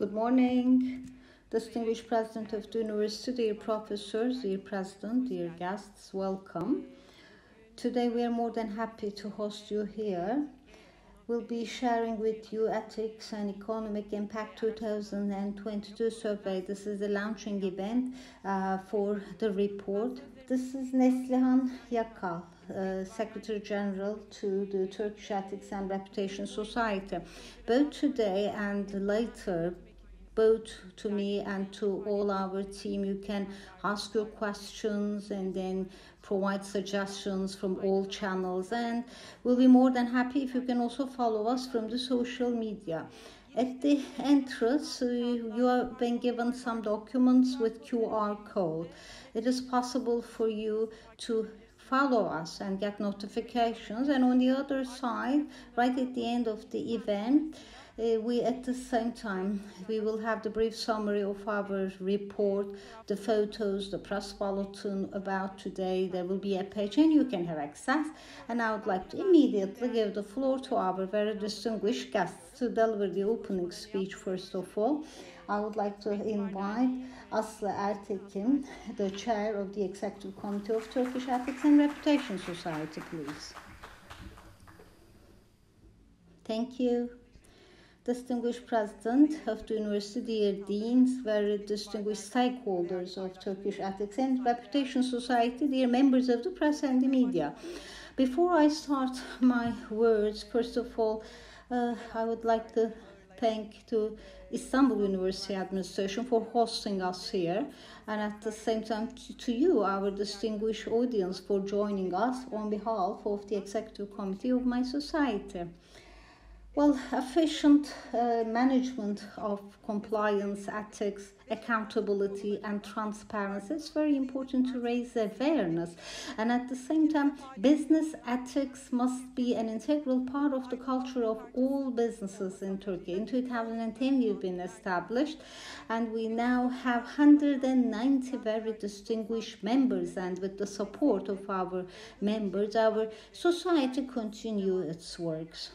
Good morning, distinguished President of the University, dear professors, dear President, dear guests, welcome. Today we are more than happy to host you here. We'll be sharing with you Ethics and Economic Impact 2022 survey. This is the launching event for the report. This is Neslihan Yakal, Secretary General to the Turkish Ethics and Reputation Society. Both today and later, both to me and to all our team, you can ask your questions and then provide suggestions from all channels, and we'll be more than happy if you can also follow us from the social media. At the entrance, you have been given some documents with QR code. It is possible for you to follow us and get notifications, and on the other side, right at the end of the event, we at the same time we will have the brief summary of our report, the photos, the press bulletin about today. There will be a page and you can have access, and I would like to immediately give the floor to our very distinguished guests to deliver the opening speech. First of all, I would like to invite Aslı Ertekin, the chair of the Executive Committee of Turkish Ethics and Reputation Society, please. Thank you. Distinguished President of the University, dear Deans, very distinguished stakeholders of Turkish Ethics and Reputation Society, dear members of the press and the media. Before I start my words, first of all, I would like to thank the Istanbul University administration for hosting us here, and at the same time to you, our distinguished audience, for joining us on behalf of the Executive Committee of my society. Well, efficient management of compliance, ethics, accountability and transparency is very important to raise awareness, and at the same time business ethics must be an integral part of the culture of all businesses in Turkey. In 2010 we've been established, and we now have 190 very distinguished members, and with the support of our members, our society continues its works.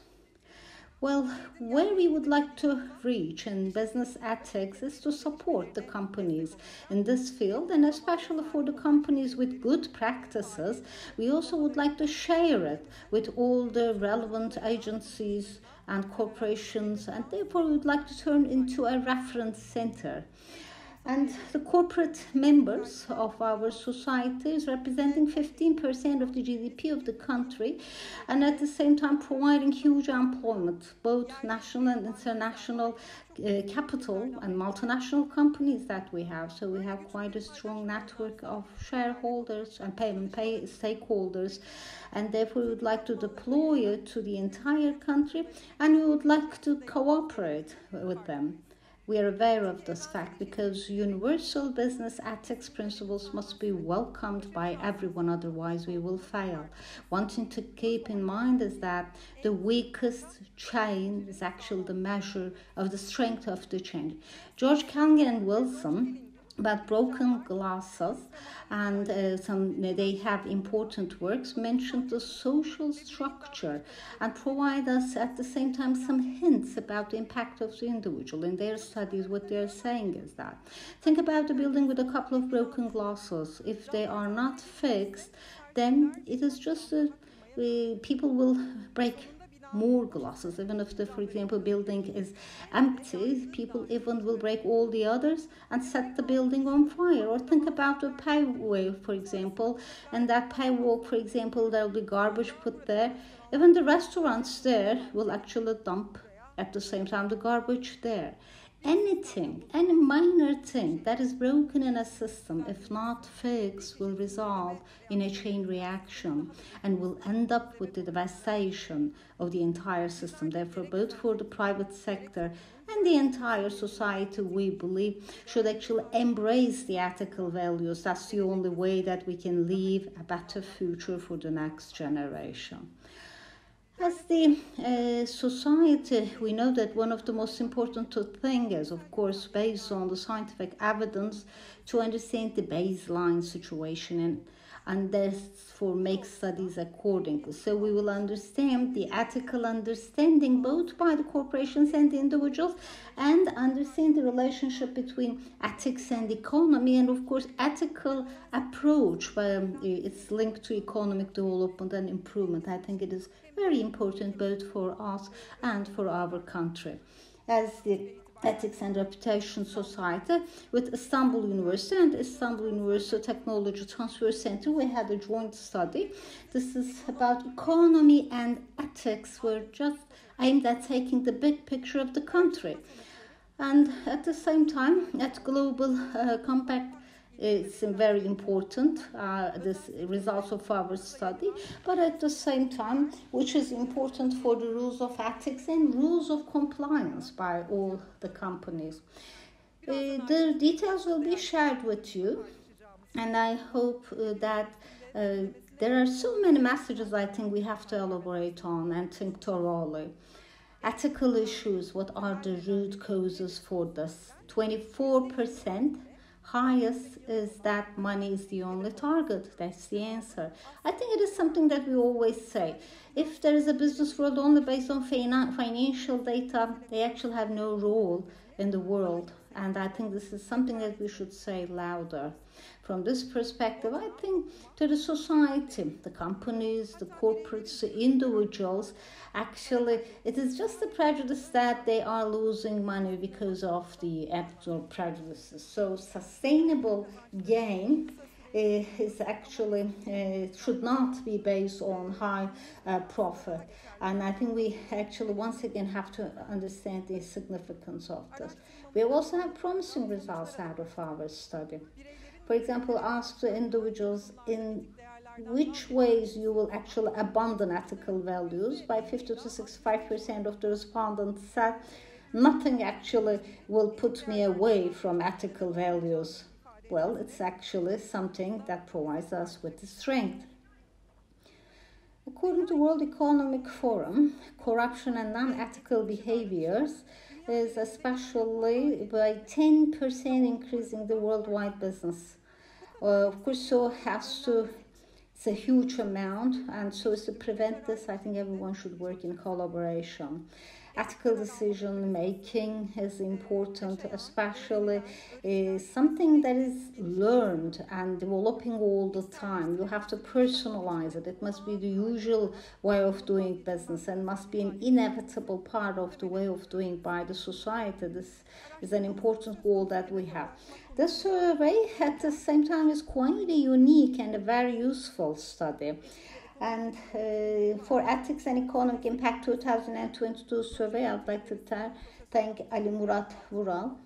Well, where we would like to reach in business ethics is to support the companies in this field, and especially for the companies with good practices, we also would like to share it with all the relevant agencies and corporations, and therefore we would like to turn into a reference center. And the corporate members of our society is representing 15% of the GDP of the country, and at the same time providing huge employment, both national and international capital and multinational companies that we have. So we have quite a strong network of shareholders and pay stakeholders, and therefore we would like to deploy it to the entire country, and we would like to cooperate with them. We are aware of this fact because universal business ethics principles must be welcomed by everyone, otherwise we will fail. One thing to keep in mind is that the weakest chain is actually the measure of the strength of the chain. George Kelly and Wilson, about broken glasses, and they have important works, mentioned the social structure and provide us at the same time some hints about the impact of the individual. In their studies, what they're saying is that think about a building with a couple of broken glasses. If they are not fixed, then it is just people will break more glasses. Even if the, for example, building is empty, people even will break all the others and set the building on fire. Or think about a paveway, for example, and that pavewalk, for example, there will be garbage put there. Even the restaurants there will actually dump at the same time the garbage there. Anything, any minor thing that is broken in a system, if not fixed, will result in a chain reaction and will end up with the devastation of the entire system. Therefore, both for the private sector and the entire society, we believe, should actually embrace the ethical values. That's the only way that we can leave a better future for the next generation. As the society, we know that one of the most important things is, of course, based on the scientific evidence, to understand the baseline situation. And and therefore make studies accordingly. So we will understand the ethical understanding both by the corporations and the individuals, and understand the relationship between ethics and economy, and of course ethical approach. It's linked to economic development and improvement. I think it is very important both for us and for our country. As the Ethics and Reputation Society with Istanbul University and Istanbul University Technology Transfer Center, we had a joint study. This is about economy and ethics. We're just aimed at taking the big picture of the country. And at the same time, at Global Compact, it's very important, this results of our study, but at the same time, which is important for the rules of ethics and rules of compliance by all the companies. The details will be shared with you, and I hope that there are so many messages I think we have to elaborate on and think thoroughly. Ethical issues, what are the root causes for this? 24%. Highest is that money is the only target. That's the answer. I think it is something that we always say. If there is a business world only based on financial data, they actually have no role in the world. And I think this is something that we should say louder. From this perspective, I think to the society, the companies, the corporates, the individuals, actually, it is just a prejudice that they are losing money because of the ethical prejudices. So sustainable gain is actually should not be based on high profit. And I think we actually once again have to understand the significance of this. We also have promising results out of our study. For example, ask the individuals in which ways you will actually abandon ethical values. By 50 to 65% of the respondents said, nothing actually will put me away from ethical values. Well, it's actually something that provides us with the strength. According to World Economic Forum, corruption and non-ethical behaviors is especially by 10% increasing the worldwide business. Of course, so it's a huge amount, and so as to prevent this, I think everyone should work in collaboration. Ethical decision making is important, especially something that is learned and developing all the time. You have to personalize it. It must be the usual way of doing business and must be an inevitable part of the way of doing by the society. This is an important goal that we have. The survey at the same time is quite a unique and a very useful study. And for Ethics and Economic Impact 2022 survey, I'd like to thank Murat Vural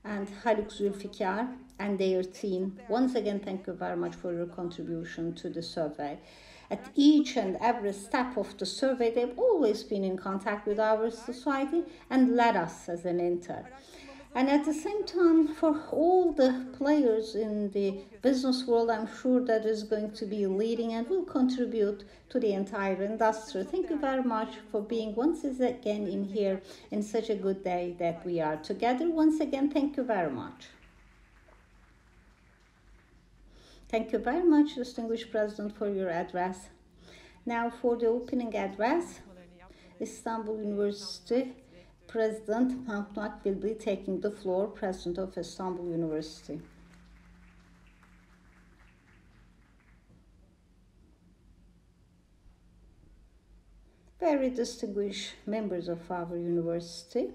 and Haluk Zulfikar and their team. Once again, thank you very much for your contribution to the survey. At each and every step of the survey, they've always been in contact with our society and led us as an mentor. And at the same time, for all the players in the business world, I'm sure that is going to be leading and will contribute to the entire industry. Thank you very much for being once again in here in such a good day that we are together. Once again, thank you very much. Thank you very much, distinguished President, for your address. Now for the opening address, Istanbul University President Mahmut Ak will be taking the floor, President of Istanbul University. Very distinguished members of our university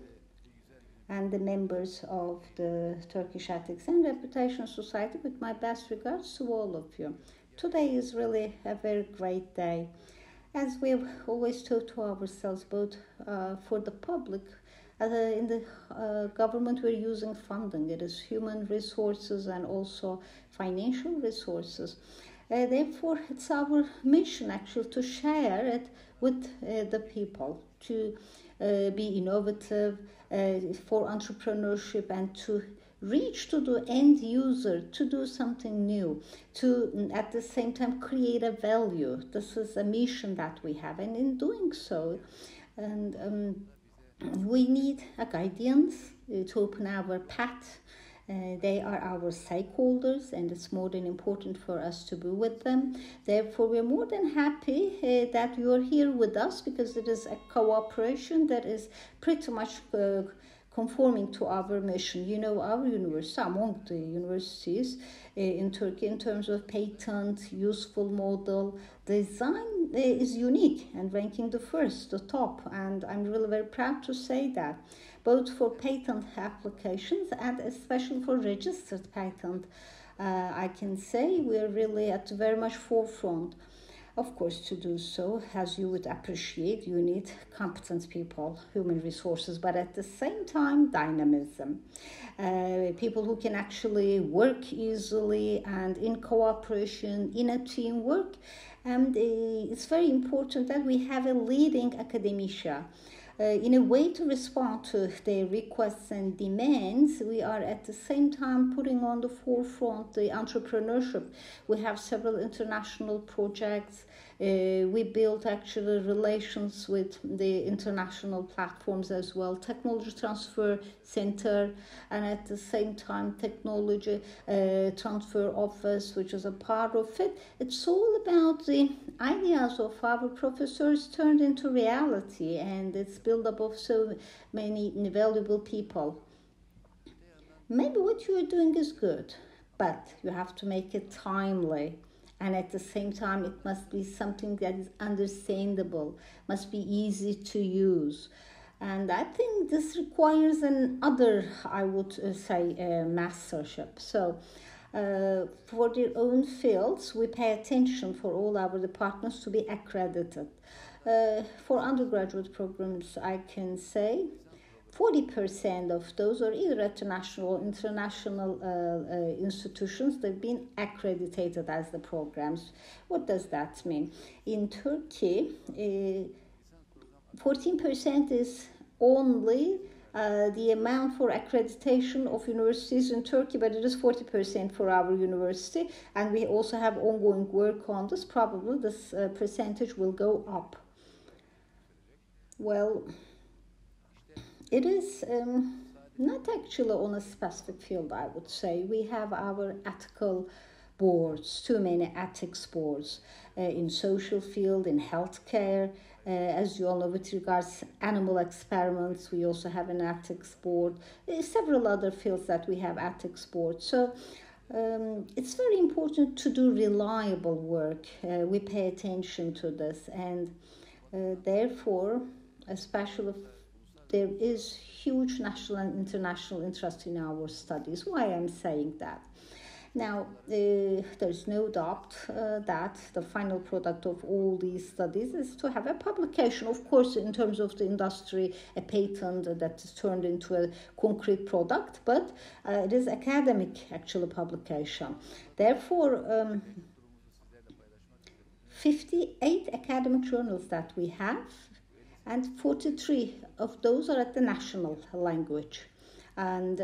and the members of the Turkish Ethics and Reputation Society, with my best regards to all of you. Today is really a very great day. As we have always told to ourselves, both for the public, in the government, we're using funding. It is human resources and also financial resources. Therefore, it's our mission actually to share it with the people, to be innovative for entrepreneurship and to reach to the end user, to do something new, to at the same time create a value. This is a mission that we have, and in doing so, and we need a guidance to open our path They are our stakeholders, and it's more than important for us to be with them. Therefore, we're more than happy that you are here with us, because it is a cooperation that is pretty much conforming to our mission. You know, our university, among the universities in Turkey, in terms of patent, useful model, design is unique and ranking the first, the top. And I'm really very proud to say that, both for patent applications and especially for registered patent. I can say we're really at the very much forefront. Of course, to do so, as you would appreciate, you need competent people, human resources, but at the same time, dynamism. People who can actually work easily and in cooperation, in a teamwork. And it's very important that we have a leading academia. In a way to respond to their requests and demands, we are at the same time putting on the forefront the entrepreneurship. We have several international projects. We build actually relations with the international platforms as well. Technology Transfer Center, and at the same time Technology Transfer Office, which is a part of it. It's all about the ideas of our professors turned into reality, and it's built up of so many valuable people. Maybe what you are doing is good, but you have to make it timely. And at the same time, it must be something that is understandable, must be easy to use. And I think this requires another, I would say, mastership. So for their own fields, we pay attention for all our departments to be accredited. For undergraduate programs, I can say 40% of those are either international or international institutions that have been accredited as the programs. What does that mean? In Turkey, 14% is only the amount for accreditation of universities in Turkey, but it is 40% for our university, and we also have ongoing work on this. Probably this percentage will go up. Well, it is not actually on a specific field, I would say. We have our ethical boards, too many ethics boards in social field, in healthcare. As you all know, with regards to animal experiments, we also have an ethics board. Several other fields that we have ethics boards. So it's very important to do reliable work. We pay attention to this, and therefore, especially there is huge national and international interest in our studies. Why I'm saying that? Now, there's no doubt that the final product of all these studies is to have a publication. Of course, in terms of the industry, a patent that is turned into a concrete product, but it is academic, actually, publication. Therefore, 58 academic journals that we have, and 43 of those are at the national language. And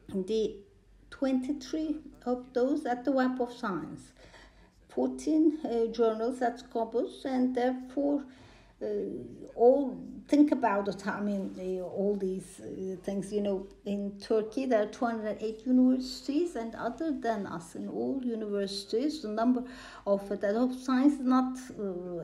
the 23 of those at the Web of Science. 14 journals at Scopus, and therefore all think about it. I mean, all these things, you know, in Turkey there are 208 universities, and other than us in all universities, the number of that of science is not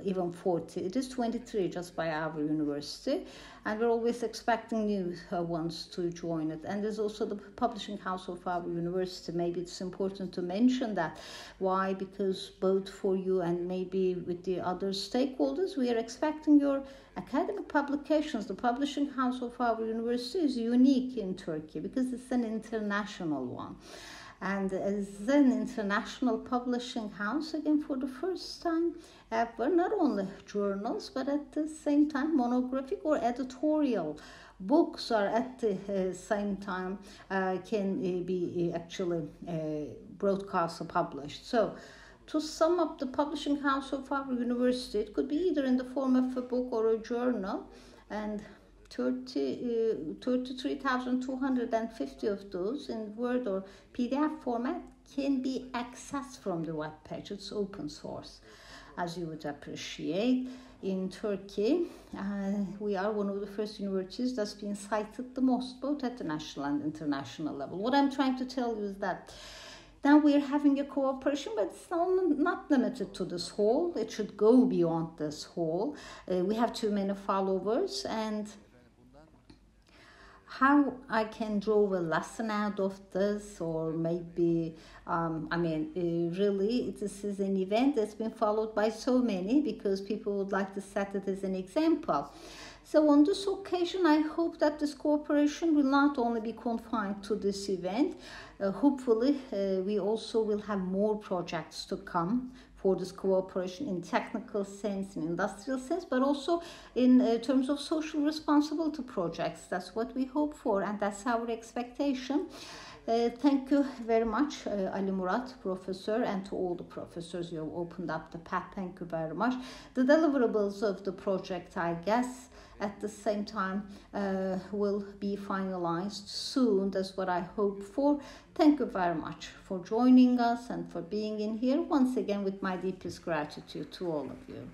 even 40. It is 23 just by our university, and we're always expecting new ones to join it. And there's also the publishing house of our university. Maybe it's important to mention that. Why? Because both for you and maybe with the other stakeholders, we are expecting your academic publications. The publishing house of our university is unique in Turkey because it's an international one. And as an international publishing house, again, for the first time ever, not only journals, but at the same time monographic or editorial books are at the same time can be actually broadcast or published. So to sum up, the publishing house of our university, it could be either in the form of a book or a journal, and 33,250 of those in Word or PDF format can be accessed from the web page. It's open source. as you would appreciate. In Turkey, we are one of the first universities that's been cited the most, both at the national and international level. What I'm trying to tell you is that now we're having a cooperation, but it's not limited to this hall. It should go beyond this hall. We have too many followers, and how I can draw a lesson out of this, or maybe, really, this is an event that's been followed by so many because people would like to set it as an example. So on this occasion, I hope that this cooperation will not only be confined to this event. Hopefully, we also will have more projects to come for this cooperation in technical sense, in industrial sense, but also in terms of social responsibility projects. That's what we hope for, and that's our expectation. Thank you very much, Ali Murat, Professor, and to all the professors. You have opened up the path. Thank you very much. The deliverables of the project, I guess, at the same time will be finalized soon. That's what I hope for. Thank you very much for joining us and for being in here. Once again, with my deepest gratitude to all of you.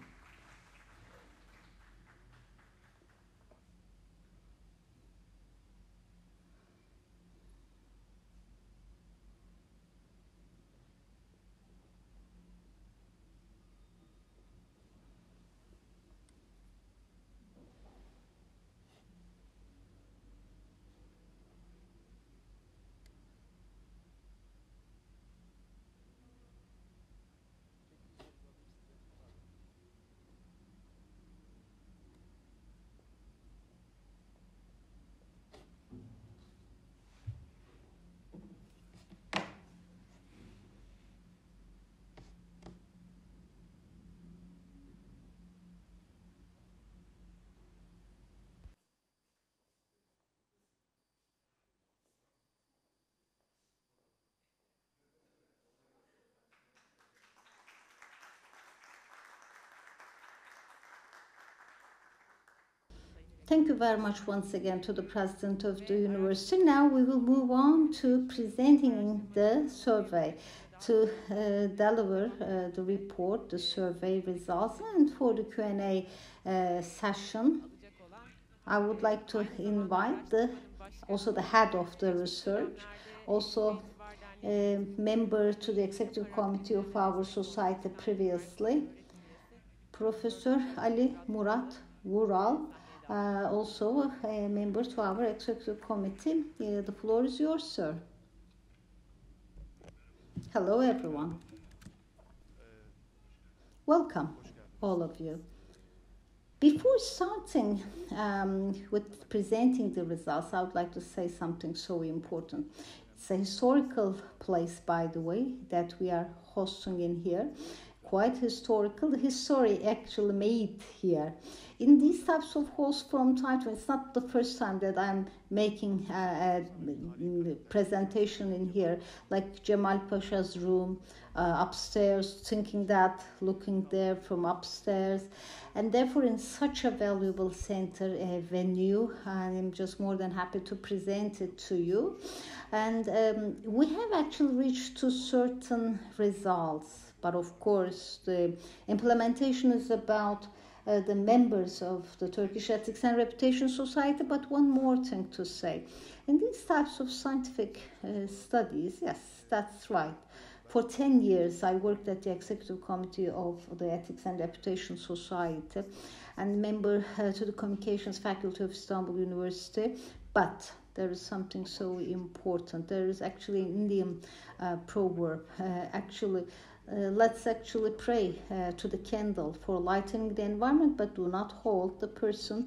Thank you very much once again to the President of the University. Now we will move on to presenting the survey, to deliver the report, the survey results, and for the Q&A session. I would like to invite also the head of the research, also a member to the executive committee of our society previously, Professor Ali Murat Vural, also a member to our executive committee. The floor is yours, sir. Hello, everyone. Welcome, all of you. Before starting with presenting the results, I would like to say something so important. It's a historical place, by the way, that we are hosting in here. Quite historical. The history actually made here. In these types of halls from time to time, it's not the first time that I'm making a presentation in here, like Cemal Pasha's room upstairs, thinking that, looking there from upstairs. And therefore, in such a valuable center, a venue, I'm just more than happy to present it to you. And we have actually reached to certain results. But of course, the implementation is about the members of the Turkish Ethics and Reputation Society. But one more thing to say. In these types of scientific studies, yes, that's right. For 10 years, I worked at the executive committee of the Ethics and Reputation Society and member to the communications faculty of Istanbul University. But there is something so important. There is actually an Indian proverb, let's actually pray to the candle for lightening the environment, but do not hold the person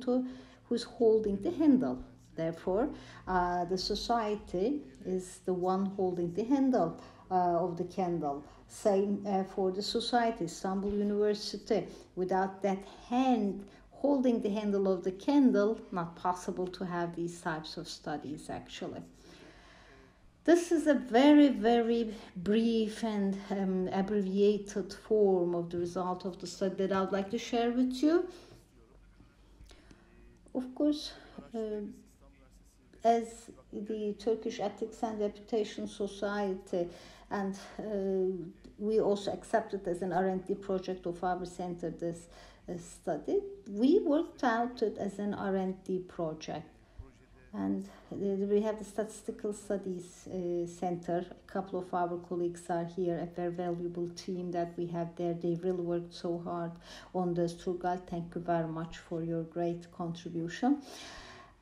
who's holding the handle. Therefore, the society is the one holding the handle of the candle. Same for the society, Istanbul University. Without that hand holding the handle of the candle, not possible to have these types of studies actually. This is a very, very brief and abbreviated form of the result of the study that I would like to share with you. Of course, as the Turkish Ethics and Reputation Society, and we also accepted as an R&D project of our center this study, we worked out it as an R&D project. And we have the Statistical Studies Center. A couple of our colleagues are here, a very valuable team that we have there. They really worked so hard on this. Turgal, thank you very much for your great contribution.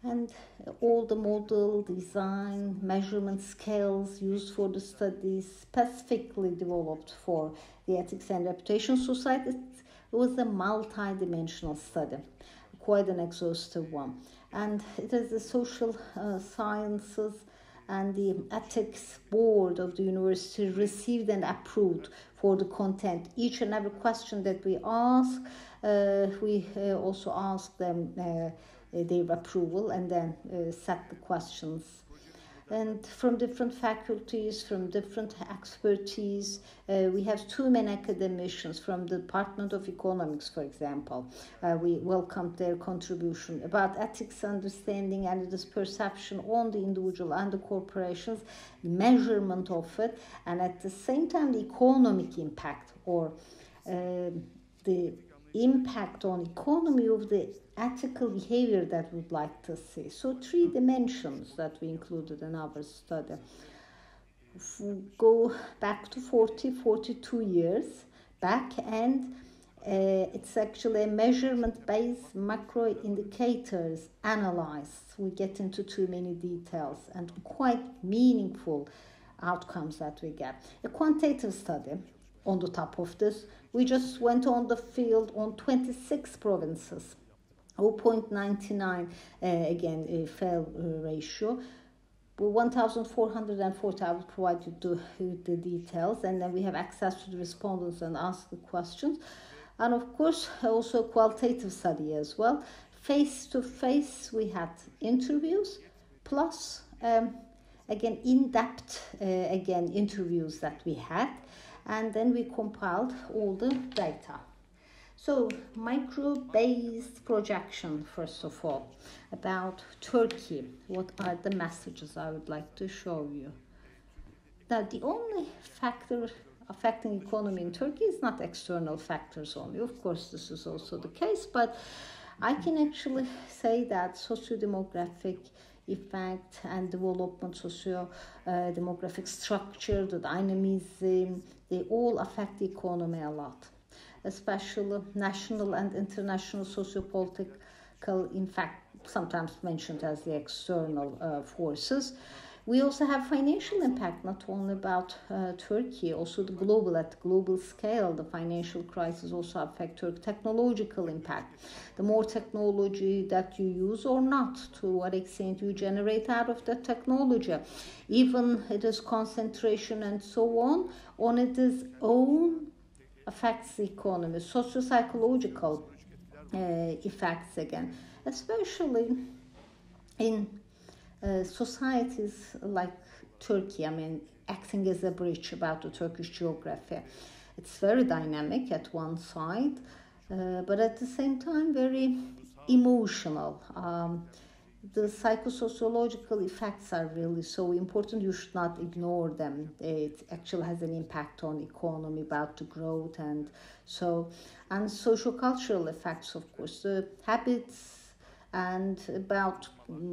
And all the model, design, measurement scales used for the study specifically developed for the Ethics and Reputation Society. It was a multi-dimensional study, quite an exhaustive one. And it is the social sciences and the ethics board of the university received and approved for the content. Each and every question that we ask, we also ask them their approval and then set the questions. And from different faculties, from different expertise, we have two main academicians from the Department of Economics, for example. We welcomed their contribution about ethics understanding and its perception on the individual and the corporations, measurement of it, and at the same time the economic impact or the impact on economy of the ethical behavior that we'd like to see. So 3 dimensions that we included in our study. If we go back to 42 years back, and it's actually a measurement-based macro indicators analyzed. We get into too many details and quite meaningful outcomes that we get. A quantitative study on the top of this, we just went on the field on 26 provinces. 0.99 again a fail ratio. 1,440, I will provide you the details, and then we have access to the respondents and ask the questions. And of course also a qualitative study as well. Face to face we had interviews plus again in-depth again interviews that we had, and then we compiled all the data. So, micro-based projection, first of all, about Turkey. What are the messages I would like to show you? Now, the only factor affecting economy in Turkey is not external factors only. Of course, this is also the case, but I can actually say that socio-demographic effect and development, socio-demographic structure, the dynamism, they all affect the economy a lot. Especially national and international socio-political, in fact, sometimes mentioned as the external forces. We also have financial impact, not only about Turkey, also the global, at the global scale, the financial crisis also affect Turkey. Technological impact, the more technology that you use or not, to what extent you generate out of that technology, even it is concentration and so on its own, affects the economy. Socio-psychological effects again, especially in societies like Turkey, I mean, acting as a bridge about the Turkish geography. It's very dynamic at one side, but at the same time very emotional. The psychosociological effects are really so important. You should not ignore them. It actually has an impact on economy, about the growth, and social-cultural effects, of course, the habits and about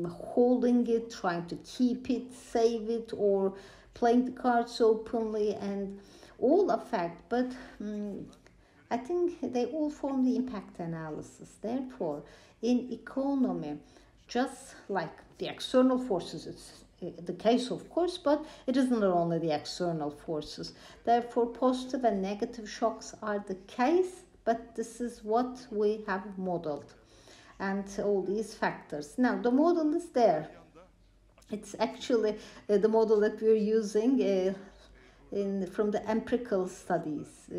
holding it, trying to keep it, save it, or playing the cards openly, and all affect. But I think they all form the impact analysis. Therefore, in economy, just like the external forces, it's the case, of course, but it isn't only the external forces. Therefore, positive and negative shocks are the case, but this is what we have modeled, and all these factors. Now, the model is there. It's actually the model that we're using from the empirical studies,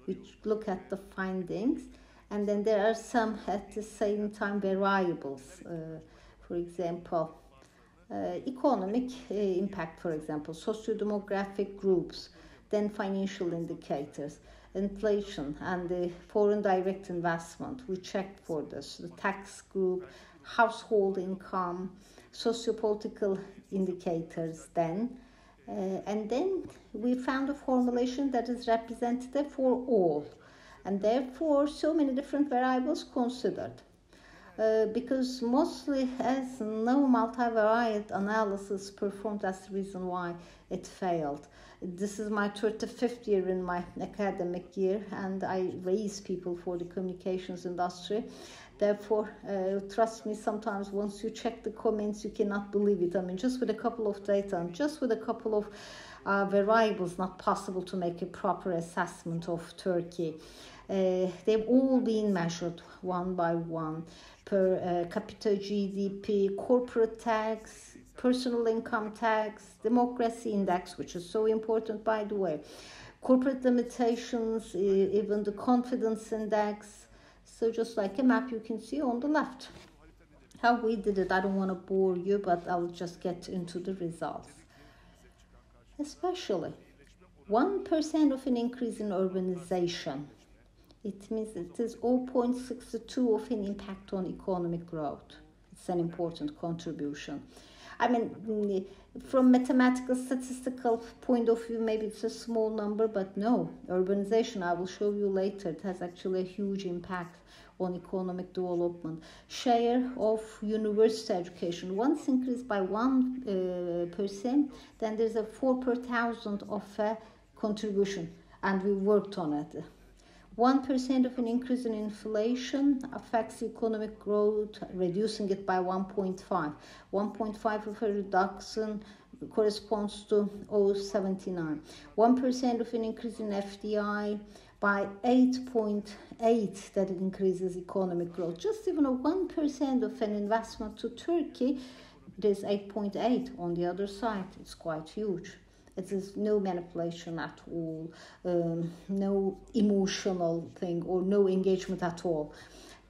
which look at the findings, and then there are some at the same time variables. For example, economic impact, for example, socio-demographic groups, then financial indicators, inflation, and the foreign direct investment. We checked for this, the tax group, household income, sociopolitical indicators then. And then we found a formulation that is representative for all, and therefore so many different variables considered. Because mostly as no multivariate analysis performed, that's the reason why it failed. This is my 35th year in my academic year, and I raise people for the communications industry. Therefore, trust me, sometimes once you check the comments, you cannot believe it. I mean, just with a couple of data and just with a couple of variables, not possible to make a proper assessment of Turkey. They've all been measured one by one, per capita GDP, corporate tax, personal income tax, democracy index, which is so important, by the way, corporate limitations, even the confidence index. So just like a map you can see on the left. How we did it, I don't want to bore you, but I'll just get into the results. Especially 1% of an increase in urbanization. It means it is 0.62 of an impact on economic growth. It's an important contribution. I mean, from mathematical, statistical point of view, maybe it's a small number, but no, urbanization, I will show you later, it has actually a huge impact on economic development. Share of university education, once increased by 1%, then there's a 4 per thousand of a contribution, and we worked on it. 1% of an increase in inflation affects economic growth, reducing it by 1.5. 1.5 of a reduction corresponds to 0.79. 1% of an increase in FDI by 8.8, that increases economic growth. Just even a 1% of an investment to Turkey, it is 8.8 on the other side. It's quite huge. It is no manipulation at all, no emotional thing or no engagement at all.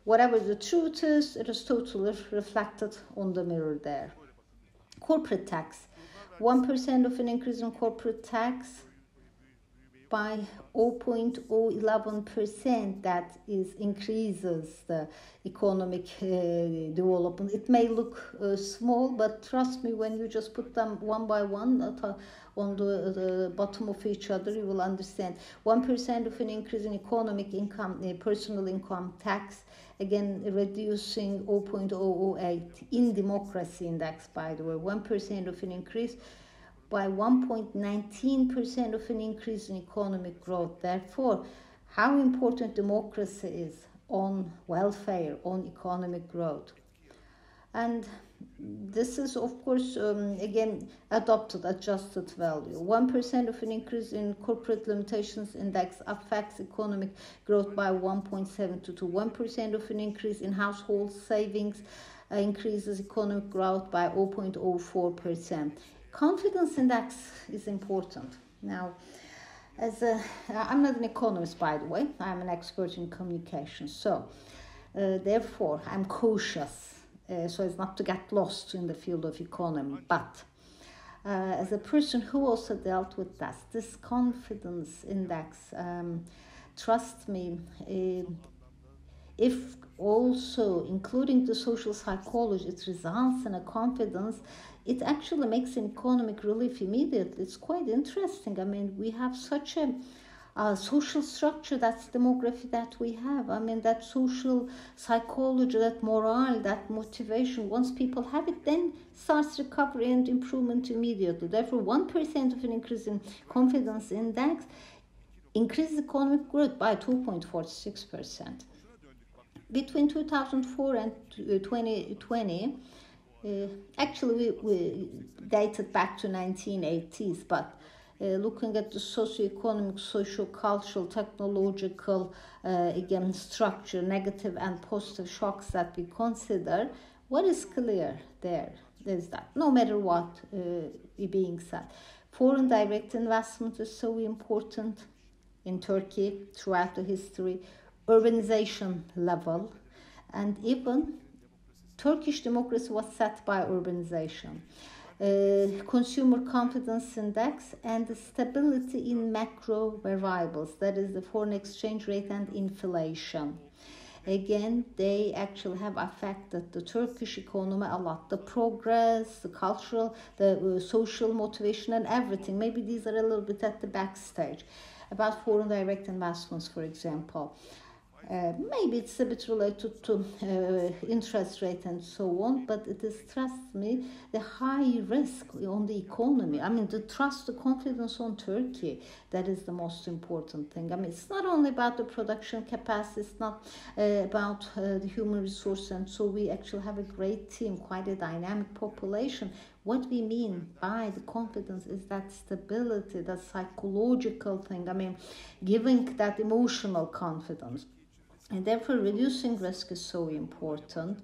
Whatever the truth is, it is totally reflected on the mirror there. Corporate tax, 1% of an increase in corporate tax by 0.011%, that is increases the economic development. It may look small, but trust me, when you just put them one by one on the bottom of each other, you will understand. 1% of an increase in economic income, personal income tax, again reducing 0.008 in democracy index, by the way, 1% of an increase by 1.19% of an increase in economic growth. Therefore, how important democracy is on welfare, on economic growth. And this is, of course, again, adjusted value. 1% of an increase in corporate limitations index affects economic growth by 1.72. 1% of an increase in household savings increases economic growth by 0.04%. Confidence index is important. Now, I'm not an economist, by the way. I'm an expert in communication. So, therefore, I'm cautious, so as not to get lost in the field of economy. But as a person who also dealt with that, this confidence index, trust me, if also including the social psychology, it results in a confidence, it actually makes an economic relief immediately. It's quite interesting. I mean, we have such a social structure, that's demography that we have. I mean, that social psychology, that morale, that motivation, once people have it, then starts recovery and improvement immediately. Therefore, 1% of an increase in confidence index increases economic growth by 2.46%. Between 2004 and 2020, actually we dated back to 1980s, but looking at the socio-economic, social-cultural, technological, again, structure, negative and positive shocks that we consider, what is clear there is that no matter what being said, foreign direct investment is so important in Turkey throughout the history, urbanization level, and even Turkish democracy was set by urbanization. Consumer confidence index and the stability in macro variables, that is the foreign exchange rate and inflation. again, they actually have affected the Turkish economy a lot. The progress, the cultural, the social motivation and everything. Maybe these are a little bit at the backstage. About foreign direct investments, for example. Maybe it's a bit related to interest rate and so on, but it is, trust me, the high risk on the economy. I mean, the trust, the confidence on Turkey, that is the most important thing. I mean, it's not only about the production capacity, it's not about the human resource, and so we actually have a great team, quite a dynamic population. What we mean by the confidence is that stability, that psychological thing, I mean, giving that emotional confidence. And therefore, reducing risk is so important.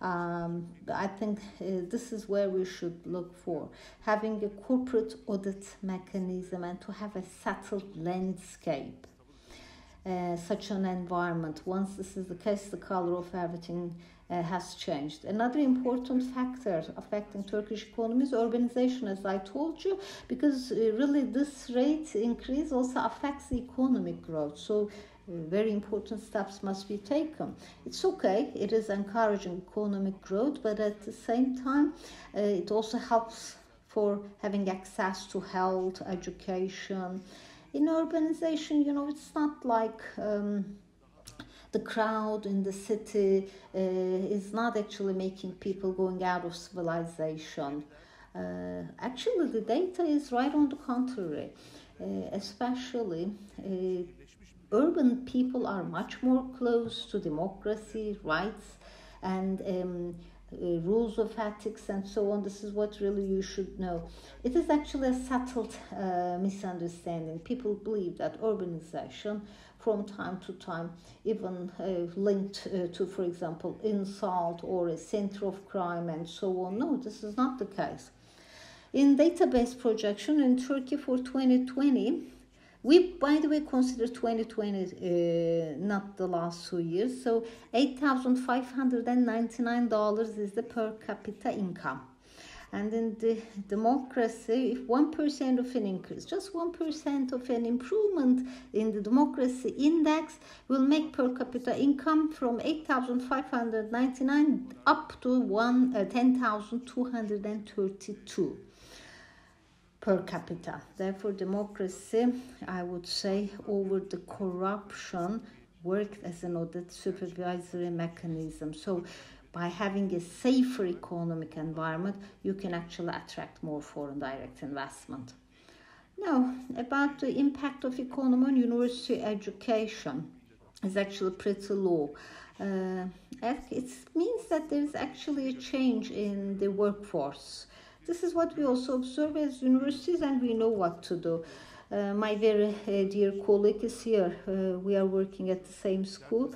I think this is where we should look for. Having a corporate audit mechanism and to have a settled landscape, such an environment. Once this is the case, the color of everything has changed. Another important factor affecting Turkish economy is urbanization, as I told you, because really this rate increase also affects the economic growth. So very important steps must be taken. It's okay, it is encouraging economic growth, but at the same time, it also helps for having access to health, education. In urbanization, you know, it's not like the crowd in the city is not actually making people going out of civilization. Actually, the data is right on the contrary, especially urban people are much more close to democracy, rights, and rules of ethics and so on. This is what really you should know. It is actually a settled misunderstanding. People believe that urbanization from time to time, even linked to, for example, insult or a center of crime and so on. No, this is not the case. In database projection in Turkey for 2020, we, by the way, consider 2020 not the last 2 years. So $8,599 is the per capita income. And in the democracy, if 1% of an increase, just 1% of an improvement in the democracy index will make per capita income from 8,599 up to 10,232. Per capita. Therefore, democracy, I would say, over the corruption worked as an audit supervisory mechanism. So by having a safer economic environment, you can actually attract more foreign direct investment. Now, about the impact of economy on university education is actually pretty low. It means that there is actually a change in the workforce. This is what we also observe as universities, and we know what to do. My very dear colleague is here. We are working at the same school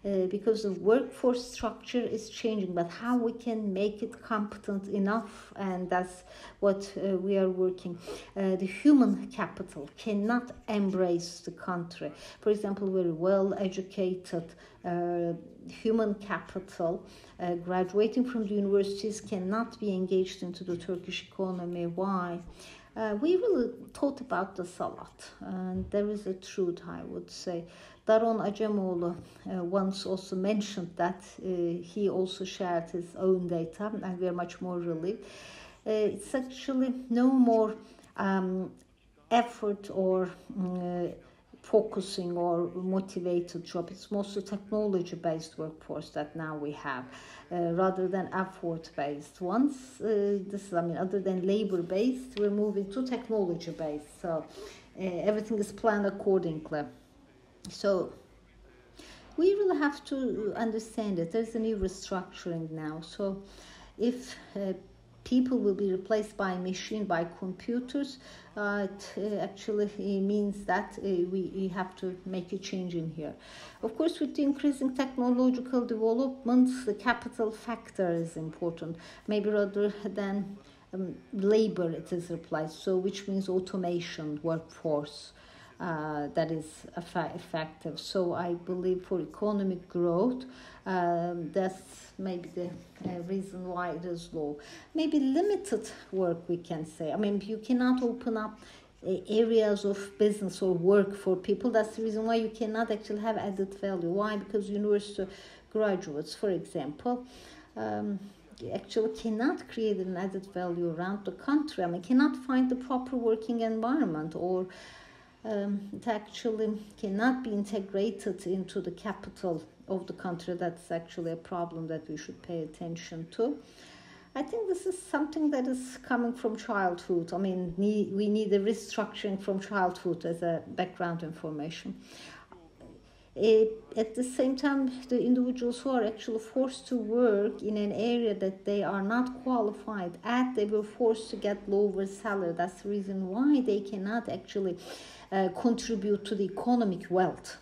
because the workforce structure is changing, but how we can make it competent enough, and that's what we are working. The human capital cannot embrace the country. For example, very well educated human capital graduating from the universities cannot be engaged into the Turkish economy. Why? We really thought about this a lot, and there is a truth, I would say. Daron Acemoğlu once also mentioned that he also shared his own data, and we are much more relieved. It's actually no more effort or focusing or motivated job. It's mostly technology-based workforce that now we have, rather than effort-based ones. This, I mean, other than labor-based, we're moving to technology-based. So everything is planned accordingly. So we really have to understand it. There's a new restructuring now. So if people will be replaced by machine, by computers, it actually means that we have to make a change in here. Of course, with the increasing technological developments, the capital factor is important. Maybe rather than labor, it is replaced. So which means automation, workforce. That is effective. So I believe for economic growth, that's maybe the reason why it is low. Maybe limited work, we can say. I mean, you cannot open up areas of business or work for people. That's the reason why you cannot actually have added value. Why? Because university graduates, for example, actually cannot create an added value around the country. I mean, cannot find the proper working environment, or it actually cannot be integrated into the capital of the country. That's actually a problem that we should pay attention to. I think this is something that is coming from childhood. I mean, we need a restructuring from childhood as a background information. At the same time, the individuals who are actually forced to work in an area that they are not qualified at, they were forced to get lower salary. That's the reason why they cannot actually contribute to the economic wealth.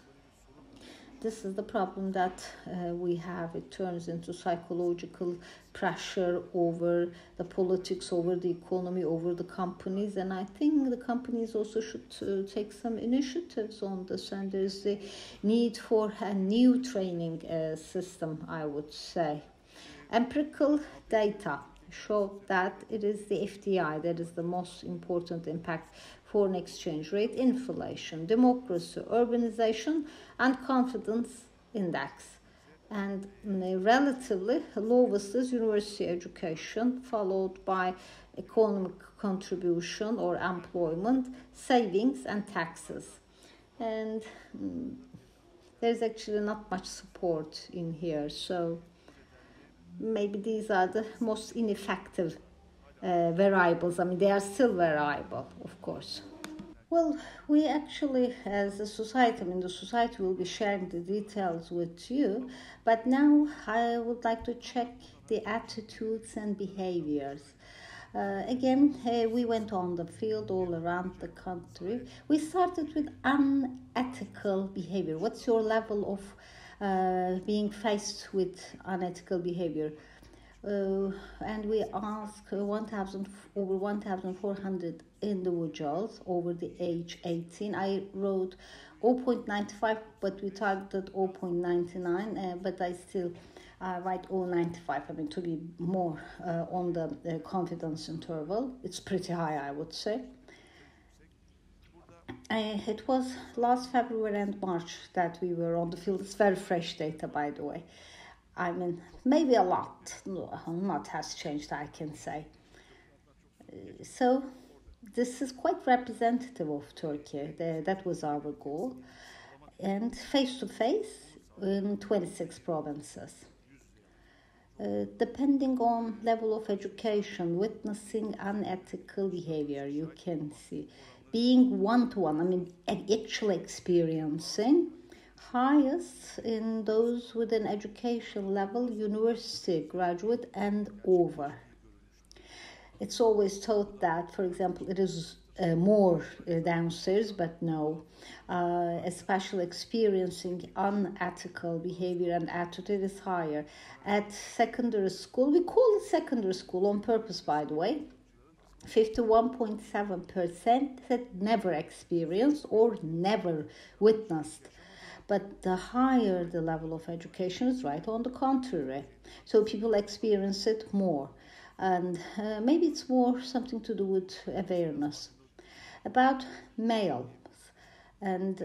This is the problem that we have. It turns into psychological pressure over the politics, over the economy, over the companies. And I think the companies also should take some initiatives on this. And there's the need for a new training system, I would say. Empirical data show that it is the FDI that is the most important impact: foreign exchange rate, inflation, democracy, urbanization, and confidence index. And relatively lowest is university education, followed by economic contribution or employment, savings, and taxes. And there's actually not much support in here, so maybe these are the most ineffective variables. I mean, they are still variable, of course. Well, we actually, as a society, I mean, the society will be sharing the details with you, but now I would like to check the attitudes and behaviors. Again, we went on the field all around the country. We started with unethical behavior. What's your level of being faced with unethical behavior? And we asked over 1,400 individuals over the age 18. I wrote 0.95, but we targeted 0.99, but I still write 0.95, I mean, to be more on the confidence interval. It's pretty high, I would say. It was last February and March that we were on the field. It's very fresh data, by the way. I mean, maybe a lot has changed, I can say. So this is quite representative of Turkey. That was our goal. And face-to-face in 26 provinces. Depending on level of education, witnessing unethical behavior, you can see. Being one-to-one, I mean, actually experiencing. Highest in those with an education level, university graduate and over. It's always thought that, for example, it is more downstairs, but no. Especially experiencing unethical behavior and attitude is higher. At secondary school, we call it secondary school on purpose, by the way, 51.7% said never experienced or never witnessed. But the higher the level of education is right on the contrary. So people experience it more. And maybe it's more something to do with awareness. About males, and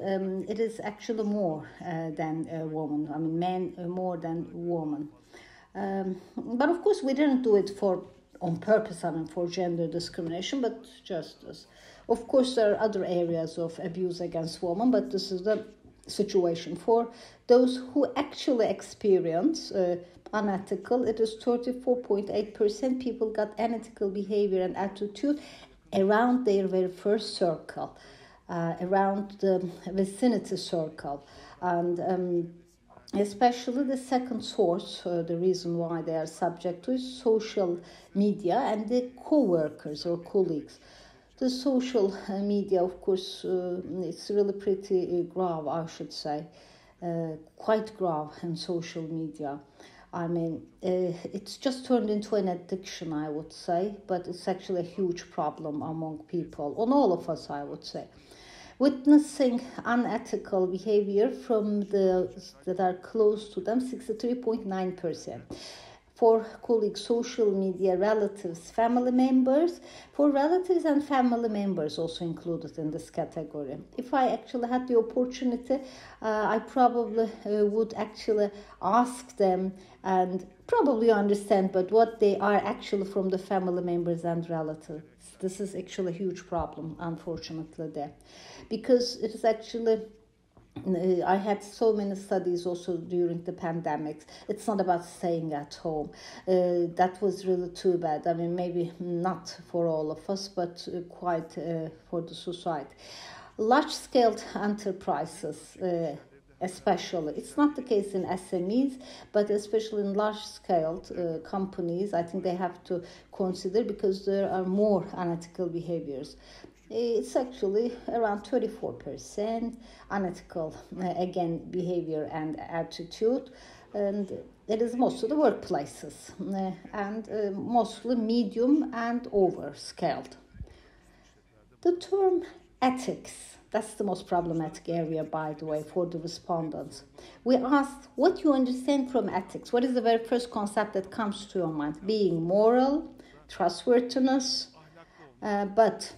it is actually more than a woman. I mean, men more than women. But of course, we didn't do it on purpose, I mean, for gender discrimination, but justice. Of course, there are other areas of abuse against women, but this is the situation. For those who actually experience unethical, it is 34.8% people got unethical behavior and attitude around their very first circle, around the vicinity circle. And especially the second source, the reason why they are subject to is social media and the co-workers or colleagues. The social media, of course, it's really pretty grave, I should say, quite grave in social media. I mean, it's just turned into an addiction, I would say, but it's actually a huge problem among people, on all of us, I would say. Witnessing unethical behavior from those that are close to them, 63.9%. for colleagues, social media, relatives, family members, for relatives and family members also included in this category. If I actually had the opportunity, I probably would actually ask them and probably understand, but what they are actually from the family members and relatives. This is actually a huge problem, unfortunately, there. Because it is actually, I had so many studies also during the pandemics. It's not about staying at home. That was really too bad. I mean, maybe not for all of us, but quite for the society. Large-scale enterprises, especially. It's not the case in SMEs, but especially in large-scale companies, I think they have to consider because there are more unethical behaviors. It's actually around 34% unethical, again, behavior and attitude, and it is mostly the workplaces, and mostly medium and over-scaled. The term ethics, that's the most problematic area, by the way, for the respondents. We asked, what you understand from ethics? What is the very first concept that comes to your mind? Being moral, trustworthiness, but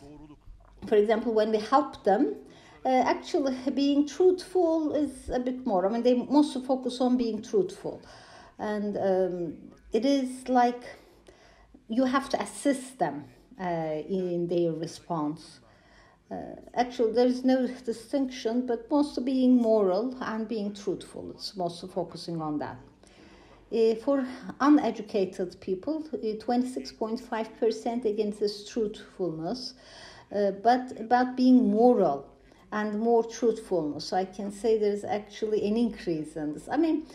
for example, when we help them, actually being truthful is a bit more. I mean, they mostly focus on being truthful. And it is like you have to assist them in their response. Actually, there is no distinction, but mostly being moral and being truthful. It's mostly focusing on that. For uneducated people, 26.5% against this truthfulness. But about being moral and more truthfulness, I can say there's actually an increase in this. I mean,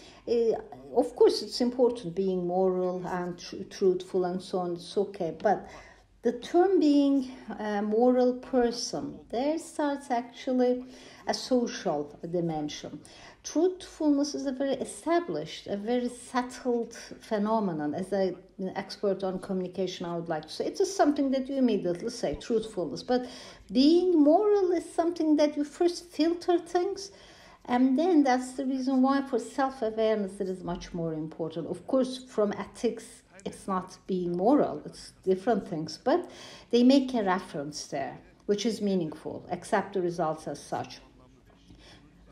of course, it's important being moral and truthful and so on, it's okay. But the term being a moral person, there starts actually a social dimension. Truthfulness is a very established, a very settled phenomenon. As an expert on communication, I would like to say it is something that you immediately say, truthfulness. But being moral is something that you first filter things, and then that's the reason why for self-awareness it is much more important. Of course, from ethics, it's not being moral, it's different things, but they make a reference there, which is meaningful, accept the results as such.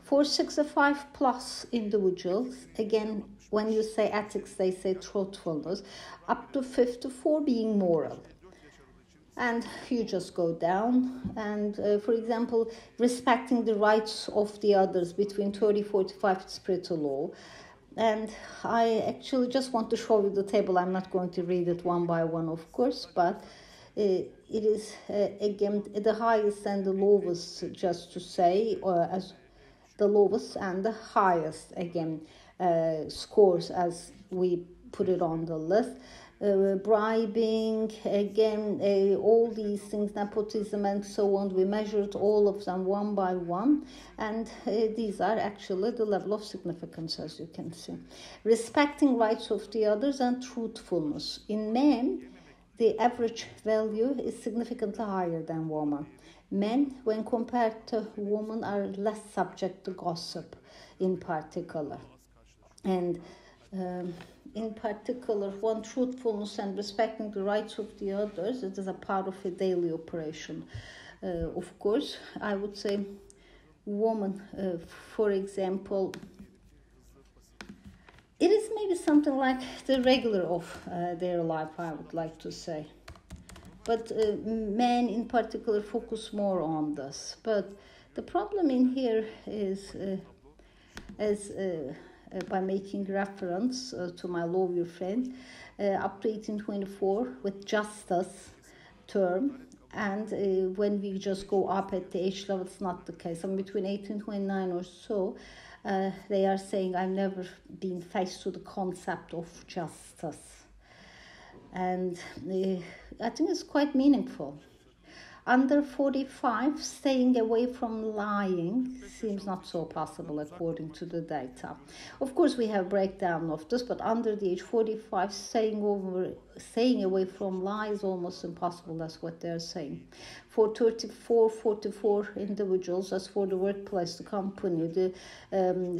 For 65 plus individuals, again, when you say ethics, they say truthfulness, up to 54 being moral. And you just go down. And for example, respecting the rights of the others between 30-45 is pretty low. And I actually just want to show you the table. I'm not going to read it one by one, of course, but it is, again, the highest and the lowest, just to say, as the lowest and the highest, again, scores as we put it on the list. Bribing, again, all these things, nepotism and so on, we measured all of them one by one, and these are actually the level of significance, as you can see. Respecting rights of the others and truthfulness. In men, the average value is significantly higher than women. Men, when compared to women, are less subject to gossip in particular. And in particular, one, truthfulness and respecting the rights of the others, it is a part of a daily operation. Of course, I would say women, for example, it is maybe something like the regular of their life, I would like to say. But men in particular focus more on this. But the problem in here is, by making reference to my lawyer friend, up to 1824 with justice term, and when we just go up at the age level, it's not the case. And between 1829 or so, they are saying, I've never been faced to the concept of justice. And I think it's quite meaningful. Under 45, staying away from lying seems not so possible according to the data. Of course, we have breakdown of this, but under the age 45, staying staying away from lie is almost impossible. That's what they're saying. For 44 individuals, as for the workplace, the company,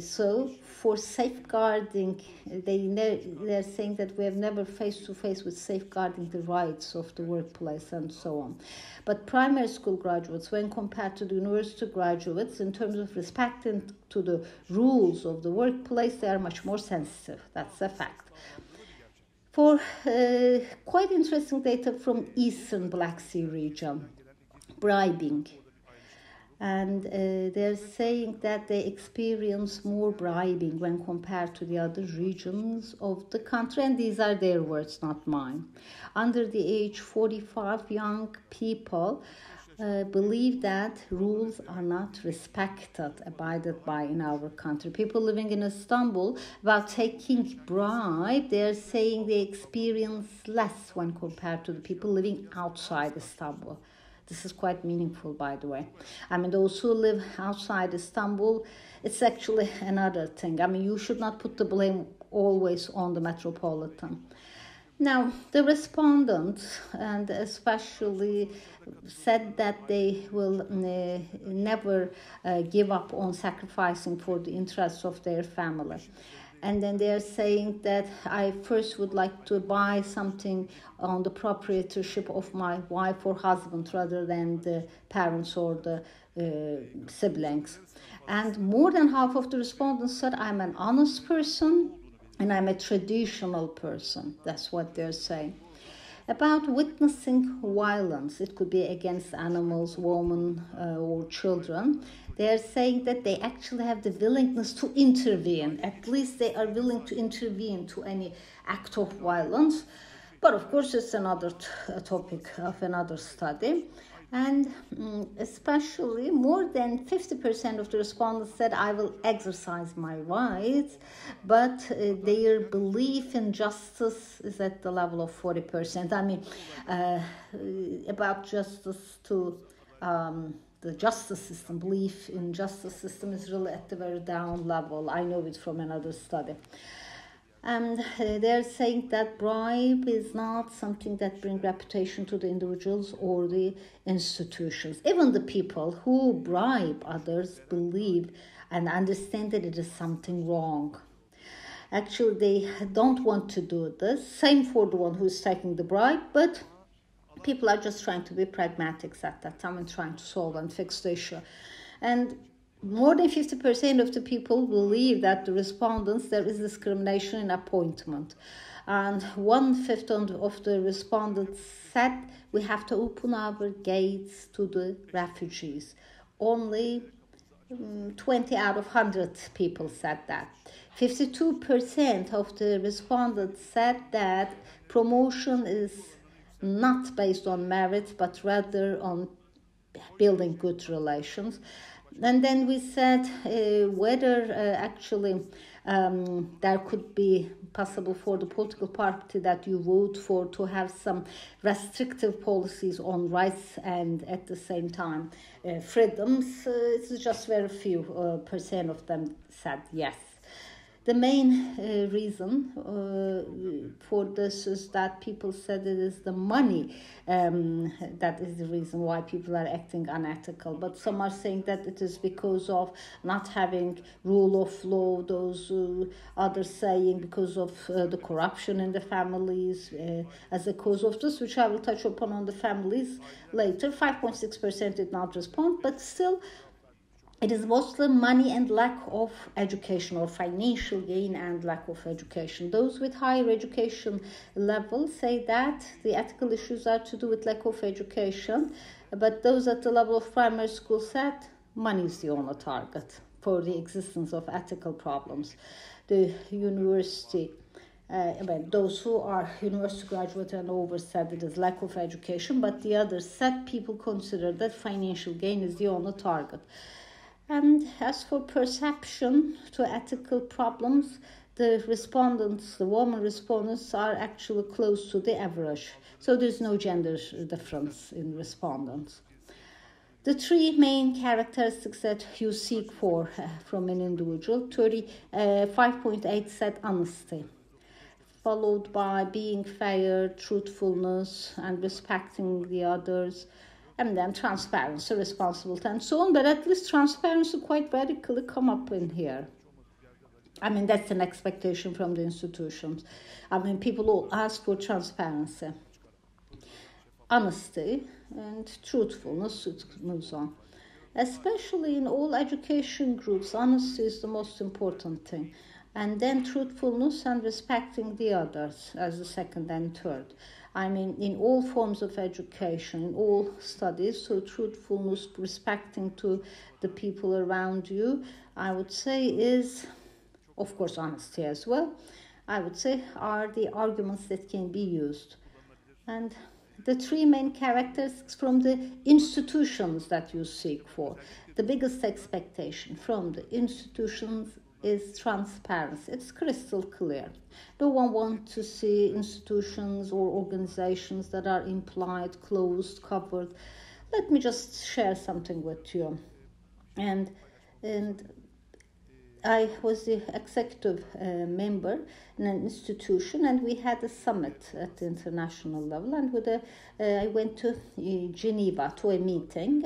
so for safeguarding, they're saying that we have never face-to-face with safeguarding the rights of the workplace and so on. But primary school graduates, when compared to the university graduates, in terms of respecting to the rules of the workplace, they are much more sensitive. That's a fact. For quite interesting data from Eastern Black Sea region, bribing. And they're saying that they experience more bribing when compared to the other regions of the country. And these are their words, not mine. Under the age 45, young people believe that rules are not respected, abided by in our country. People living in Istanbul, about taking bribe, they're saying they experience less when compared to the people living outside Istanbul. This is quite meaningful, by the way. I mean, those who live outside Istanbul, it's actually another thing. I mean, you should not put the blame always on the metropolitan. Now, the respondents, and especially said that they will never give up on sacrificing for the interests of their family. And then they are saying that I first would like to buy something on the proprietorship of my wife or husband rather than the parents or the siblings. And more than half of the respondents said I'm an honest person and I'm a traditional person. That's what they're saying. About witnessing violence, it could be against animals, women, or children. They are saying that they actually have the willingness to intervene. At least they are willing to intervene to any act of violence. But of course, it's another topic of another study. And especially more than 50% of the respondents said, I will exercise my rights, but their belief in justice is at the level of 40%. I mean, about justice to the justice system, belief in justice system is really at the very down level. I know it from another study. And they're saying that bribe is not something that brings reputation to the individuals or the institutions. Even the people who bribe others believe and understand that it is something wrong. Actually, they don't want to do this. Same for the one who is taking the bribe, but people are just trying to be pragmatics at that time and trying to solve and fix the issue. And more than 50% of the people believe that the respondents, there is discrimination in appointment. And 1/5 of the respondents said we have to open our gates to the refugees. Only 20 out of 100 people said that. 52% of the respondents said that promotion is not based on merit, but rather on building good relations. And then we said whether actually there could be possible for the political party that you vote for to have some restrictive policies on rights and at the same time freedoms. It's just very few percent of them said yes. The main reason for this is that people said it is the money that is the reason why people are acting unethical. But some are saying that it is because of not having rule of law. Those others saying because of the corruption in the families as a cause of this, which I will touch upon on the families later. 5.6% did not respond, but still it is mostly money and lack of education, or financial gain and lack of education. Those with higher education level say that the ethical issues are to do with lack of education, but those at the level of primary school said money is the only target for the existence of ethical problems. The university, those who are university graduate and over said it is lack of education, but the others said people consider that financial gain is the only target. And as for perception to ethical problems, the respondents, the women respondents, are actually close to the average. So there's no gender difference in respondents. The three main characteristics that you seek for from an individual, 5.8 said honesty. followed by being fair, truthfulness, and respecting the others, and then transparency, responsibility, and so on. But at least transparency quite radically come up in here. I mean, that's an expectation from the institutions. I mean, people all ask for transparency, honesty, and truthfulness. It moves on. Especially in all education groups, honesty is the most important thing. And then truthfulness and respecting the others as the second and third. I mean, in all forms of education, in all studies, so truthfulness, respecting to the people around you, I would say is, of course, honesty as well, I would say are the arguments that can be used. And the three main characteristics from the institutions that you seek for. The biggest expectation from the institutions is transparency. It's crystal clear. No one wants to see institutions or organizations that are implied, closed, covered. Let me just share something with you. And I was the executive member in an institution, and we had a summit at the international level. And I went to Geneva to a meeting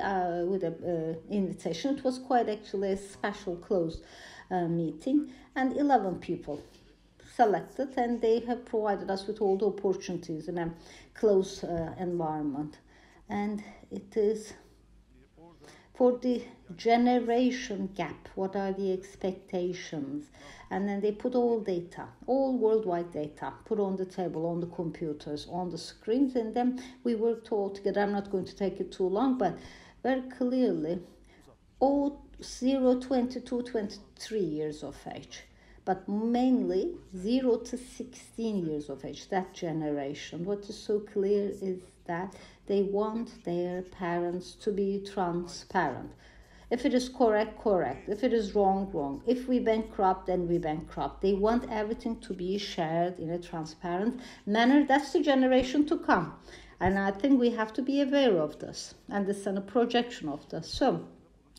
with an invitation. It was quite actually a special closed meeting, and 11 people selected, and they have provided us with all the opportunities in a closed environment. And it is for the generation gap, what are the expectations? And then they put all data, all worldwide data, put on the table, on the computers, on the screens, and then we worked all together. I'm not going to take it too long, but very clearly, all 0, 22, 23 years of age, but mainly 0 to 16 years of age, that generation. What is so clear is that they want their parents to be transparent. If it is correct, correct. If it is wrong, wrong. If we bankrupt, then we bankrupt. They want everything to be shared in a transparent manner. That's the generation to come. And I think we have to be aware of this. And this is a projection of this. So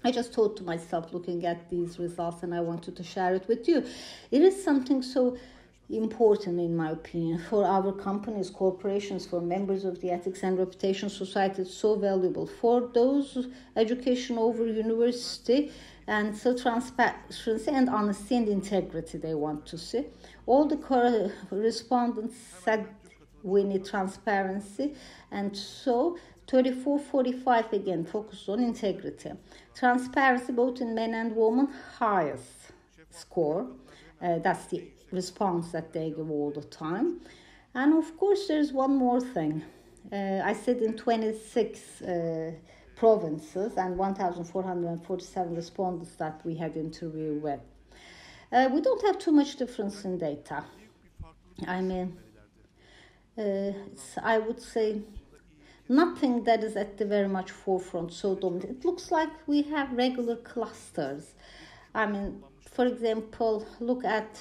I just thought to myself, looking at these results, and I wanted to share it with you. It is something so important, in my opinion, for our companies, corporations, for members of the Ethics and Reputation Society. It's so valuable for those education over university, and so transparency and honesty and integrity they want to see. All the respondents said we need transparency, and so 34-45 again focused on integrity. Transparency both in men and women, highest score. That's the response that they give all the time. And of course there's one more thing. I said in 26 provinces and 1,447 respondents that we had interviewed with. We don't have too much difference in data. I mean, I would say nothing that is at the very much forefront, so dominant. It looks like we have regular clusters. I mean, for example, look at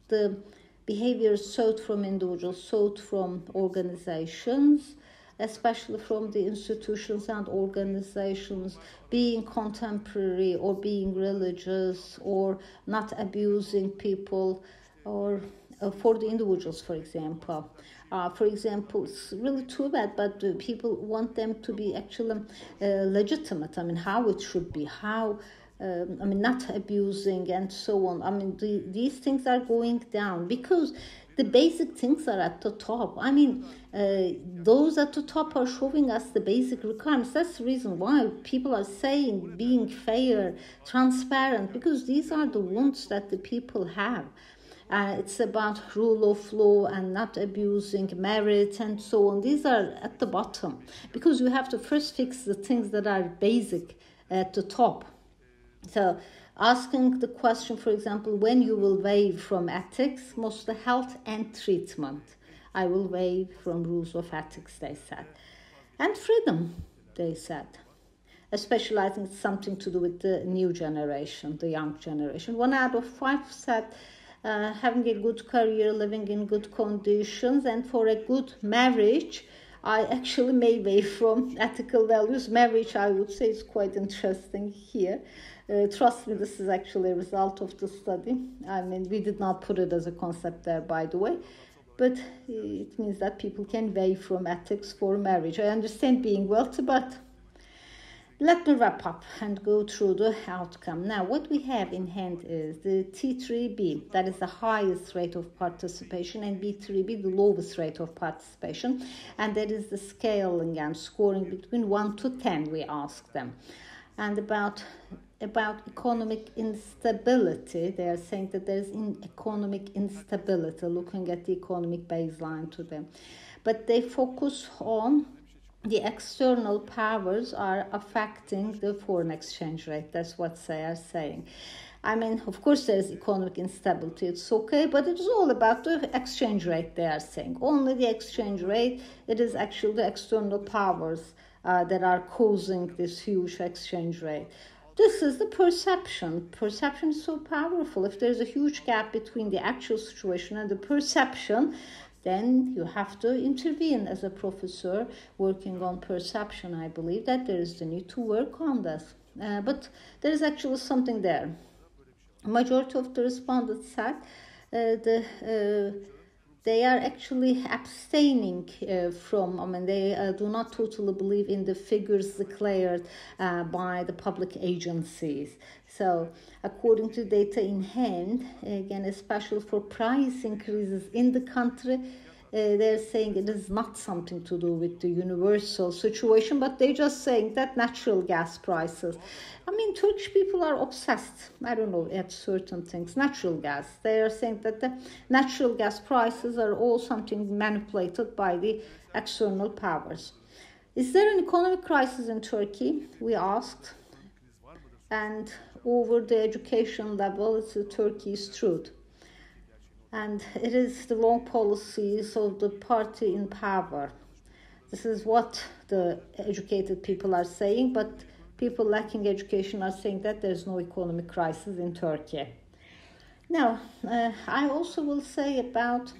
the behaviors sought from individuals, sought from organizations, especially from the institutions and organizations, being contemporary or being religious or not abusing people, or for the individuals, for example. It's really too bad, but people want them to be actually legitimate. I mean, how it should be, how not abusing and so on. I mean, these things are going down because the basic things are at the top. I mean, those at the top are showing us the basic requirements. That's the reason why people are saying being fair, transparent, because these are the wants that the people have. It's about rule of law and not abusing merit and so on. These are at the bottom because you have to first fix the things that are basic at the top. So asking the question, for example, when you will waive from ethics, mostly health and treatment. I will waive from rules of ethics, they said. And freedom, they said. Especially I think it's something to do with the new generation, the young generation. 1 out of 5 said having a good career, living in good conditions, and for a good marriage, I actually may waive from ethical values. Marriage, I would say, is quite interesting here. Trust me, this is actually a result of the study. I mean, we did not put it as a concept there, by the way. but it means that people can weigh from ethics for marriage. I understand being wealthy, but let me wrap up and go through the outcome. Now, what we have in hand is the T3B, that is the highest rate of participation, and B3B, the lowest rate of participation. And that is the scaling and scoring between 1 to 10, we ask them. And about economic instability, they are saying that there is economic instability, looking at the economic baseline to them. But they focus on the external powers are affecting the foreign exchange rate. That's what they are saying. I mean, of course, there is economic instability. It's okay, but it's all about the exchange rate, they are saying. Only the exchange rate. It is actually the external powers that are causing this huge exchange rate. This is the perception. Perception is so powerful. If there's a huge gap between the actual situation and the perception, then you have to intervene as a professor working on perception. I believe that there is the need to work on this. But there is actually something there. A majority of the respondents said they are actually abstaining from, they do not totally believe in the figures declared by the public agencies. So, according to data in hand, again, especially for price increases in the country, they're saying it is not something to do with the universal situation, but they're just saying that natural gas prices. Turkish people are obsessed, I don't know, at certain things. Natural gas. They are saying that the natural gas prices are all something manipulated by the external powers. Is there an economic crisis in Turkey? We asked. And over the education level, it's the Turkey's truth. And it is the long policies of the party in power. This is what the educated people are saying, but people lacking education are saying that there's no economic crisis in Turkey. Now, I also will say about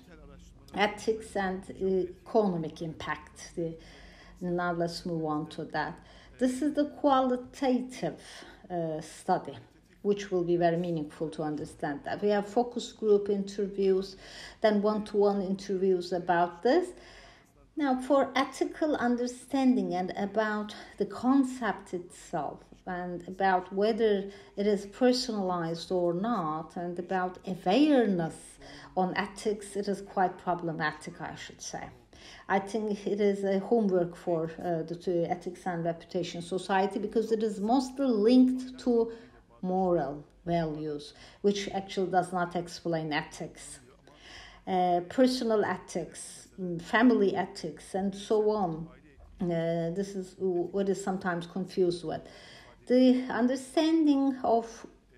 ethics and economic impact. Now let's move on to that. This is the qualitative study, which will be very meaningful to understand that. We have focus group interviews, then one-to-one interviews about this. Now, for ethical understanding and about the concept itself, and about whether it is personalized or not, and about awareness on ethics, it is quite problematic, I should say. I think it is a homework for the Ethics and Reputation Society, because it is mostly linked to moral values, which actually does not explain ethics. Personal ethics, family ethics, and so on. This is what is sometimes confused with. The understanding of,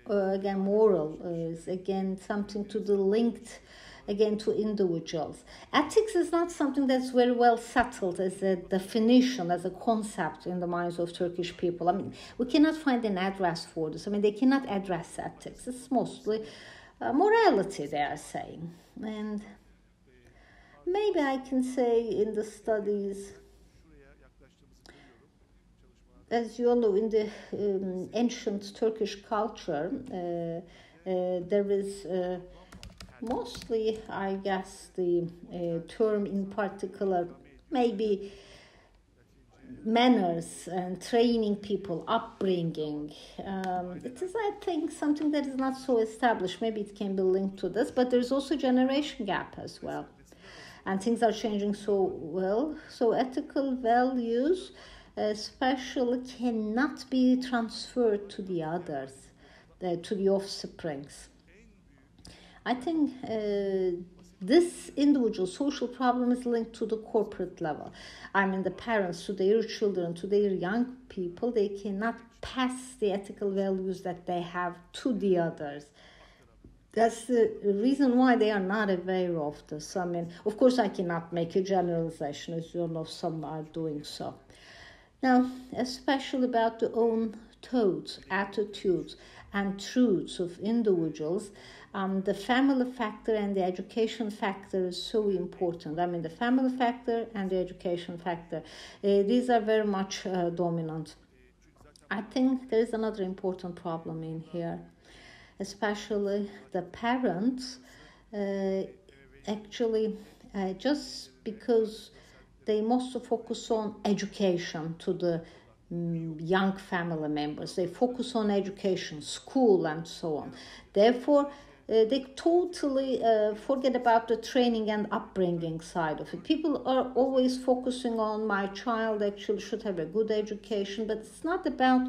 again, moral is, again, something to the linked, again, to individuals. Ethics is not something that's very well settled as a definition, as a concept in the minds of Turkish people. We cannot find an address for this. They cannot address ethics. It's mostly morality, they are saying. And maybe I can say in the studies, as you all know, in the ancient Turkish culture, there is mostly, I guess, the term in particular, maybe manners and training people, upbringing. It is, I think, something that is not so established. Maybe it can be linked to this, but there's also generation gap as well. And things are changing so well. So ethical values especially cannot be transferred to the others, to the offsprings. I think this individual social problem is linked to the corporate level. The parents to their children, to their young people, they cannot pass the ethical values that they have to the others. That's the reason why they are not aware of this. Of course, I cannot make a generalization, as you know, some are doing so. Now, especially about the own thoughts, attitudes, and truths of individuals, the family factor and the education factor is so important. The family factor and the education factor, these are very much dominant. I think there is another important problem in here, especially the parents actually just because they mostly focus on education to the young family members. They focus on education, school, and so on. Therefore, they totally forget about the training and upbringing side of it. People are always focusing on my child actually should have a good education, but it's not about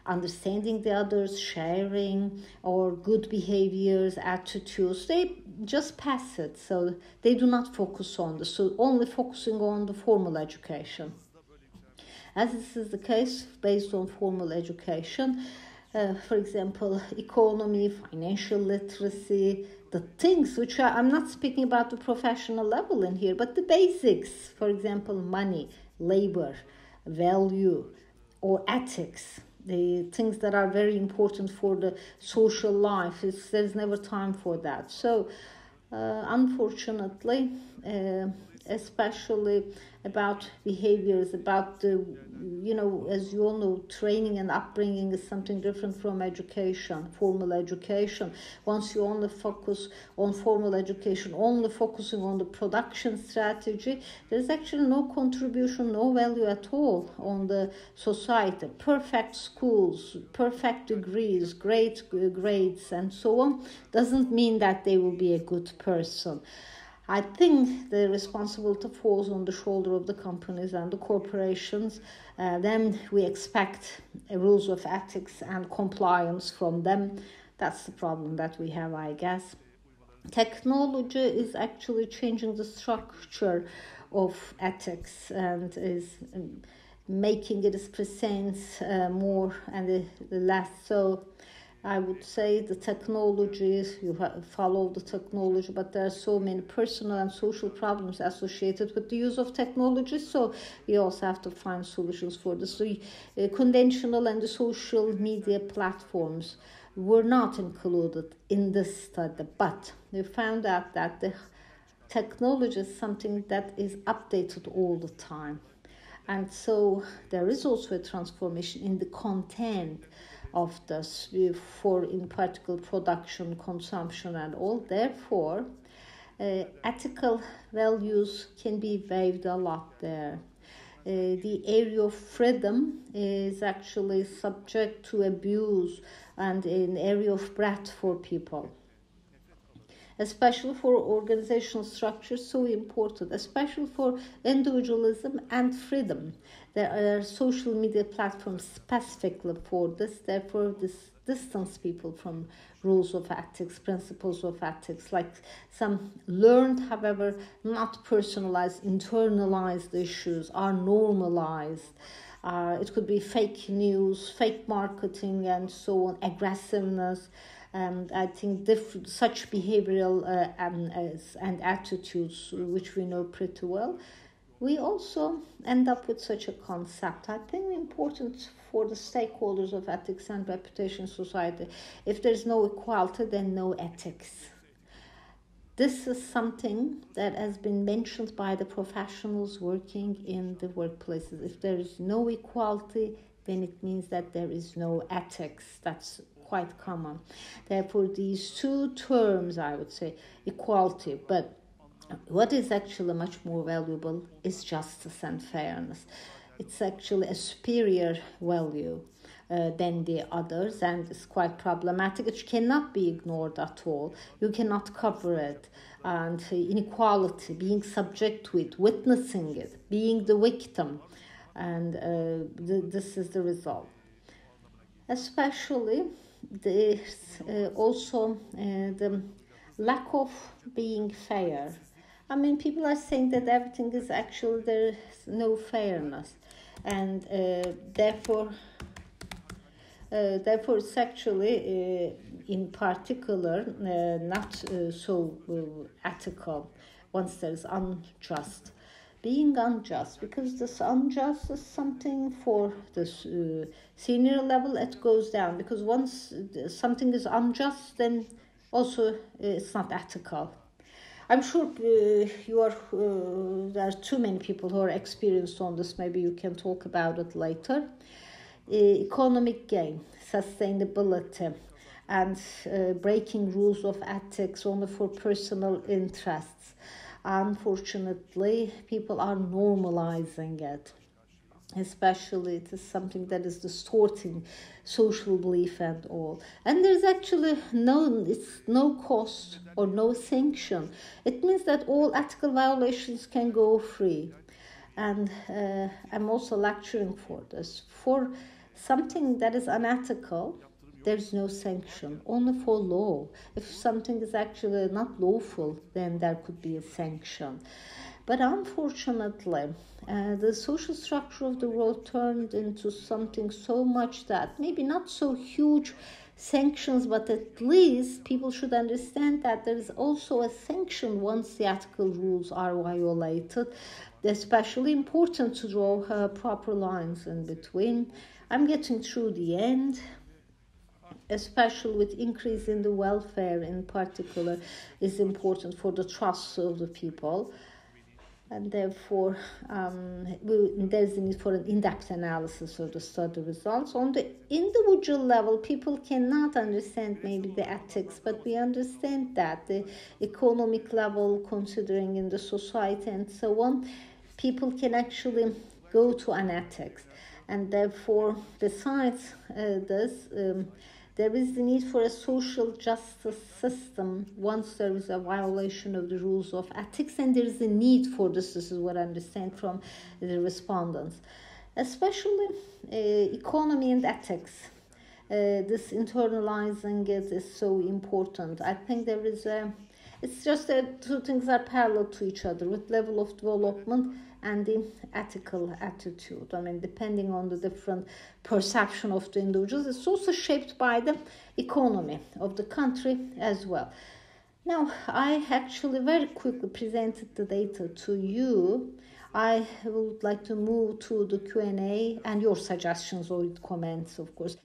understanding the others, sharing, or good behaviors, attitudes. They just pass it, so they do not focus on this, so only focusing on the formal education. As this is the case based on formal education, for example, economy, financial literacy, the things which I'm not speaking about the professional level in here, but the basics, for example, money, labor, value, or ethics, the things that are very important for the social life. There's never time for that. So, unfortunately, especially about behaviors, about the, as you all know, training and upbringing is something different from education, formal education. Once you only focus on formal education, only focusing on the production strategy, there's actually no contribution, no value at all on the society. Perfect schools, perfect degrees, great grades, and so on, doesn't mean that they will be a good person. I think the responsibility falls on the shoulder of the companies and the corporations. Then we expect rules of ethics and compliance from them. That's the problem that we have, I guess. Technology is actually changing the structure of ethics and is making it present more and less so. I would say the technologies, you follow the technology, but there are so many personal and social problems associated with the use of technology, so we also have to find solutions for this. So, conventional and the social media platforms were not included in this study, but we found out that the technology is something that is updated all the time. And so there is also a transformation in the content of this for in particular production, consumption, and all. Therefore, ethical values can be waived a lot there. The area of freedom is actually subject to abuse and an area of breadth for people. Especially for organizational structures, so important, especially for individualism and freedom. There are social media platforms specifically for this, therefore this distance people from rules of ethics, principles of ethics, like some learned, however, not personalized, internalized issues are normalized. It could be fake news, fake marketing, and so on, aggressiveness. And I think such behavioral and attitudes, which we know pretty well, we also end up with such a concept. I think important for the stakeholders of ethics and reputation society. If there's no equality, then no ethics. This is something that has been mentioned by the professionals working in the workplaces. If there is no equality, then it means that there is no ethics. That's quite common. Therefore, these two terms, I would say, equality, but what is actually much more valuable is justice and fairness. It's actually a superior value than the others, and it's quite problematic. It cannot be ignored at all. You cannot cover it. And inequality, being subject to it, witnessing it, being the victim, and this is the result. Especially there's also the lack of being fair. I mean, people are saying that everything is actually, there's no fairness, and therefore it's actually in particular not so ethical once there's unjust. Being unjust, because this unjust is something for this senior level, it goes down, because once something is unjust, then also it's not ethical. I'm sure there are too many people who are experienced on this. Maybe you can talk about it later. Economic gain, sustainability, and breaking rules of ethics only for personal interests. Unfortunately, people are normalizing it. Especially it is something that is distorting social belief and all. And there's actually no cost or no sanction. It means that all ethical violations can go free. And I'm also lecturing for this. For something that is unethical, there's no sanction, only for law. If something is actually not lawful, then there could be a sanction. But unfortunately, the social structure of the world turned into something so much that maybe not so huge sanctions, but at least people should understand that there is also a sanction once the ethical rules are violated. It's especially important to draw proper lines in between. I'm getting through the end. Especially with increase in the welfare in particular, is important for the trust of the people. And therefore, there's a need for an in-depth analysis of the study results. On the individual level, people cannot understand maybe the ethics, but we understand that the economic level, considering in the society and so on, people can actually go to an ethics. And therefore, besides this, there is the need for a social justice system once there is a violation of the rules of ethics, and there is a need for this. This is what I understand from the respondents. Especially economy and ethics. This internalizing it is so important. I think there is it's just that two things are parallel to each other with level of development and the ethical attitude. I mean, depending on the different perception of the individuals, it's also shaped by the economy of the country as well. Now, I actually very quickly presented the data to you. I would like to move to the Q&A and your suggestions or comments, of course.